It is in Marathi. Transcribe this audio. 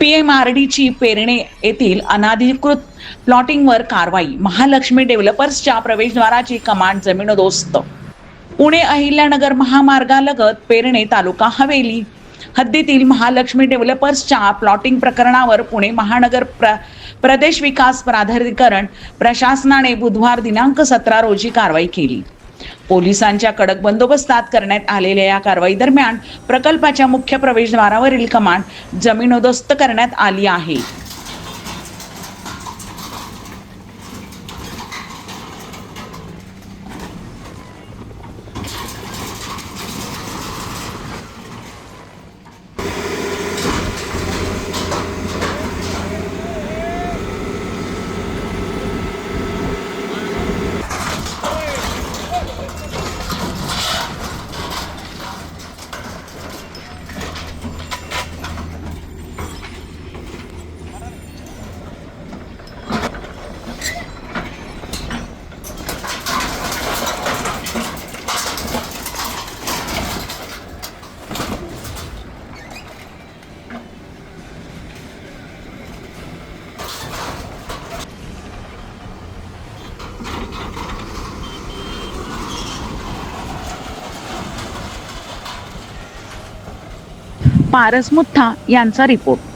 पीएमआरडीची पेरणे येथील अनधिकृत प्लॉटिंगवर कारवाई. महालक्ष्मी डेव्हलपर्सच्या प्रवेशद्वाराची कमांड जमीनदोस्त. पुणे अहिल्यानगर महामार्गालगत पेरणे तालुका हवेली हद्दीतील महालक्ष्मी डेव्हलपर्सच्या प्लॉटिंग प्रकरणावर पुणे महानगर प्रदेश विकास प्राधिकरण प्रशासनाने बुधवार दिनांक 17 रोजी कारवाई केली. पोलिसांच्या कडक बंदोबस्तात करण्यात आलेल्या या कारवाई दरम्यान प्रकल्पाच्या मुख्य प्रवेशद्वारावरील कमान जमीनदोस्त करण्यात आली आहे. पारस मुथा यांचा रिपोर्ट.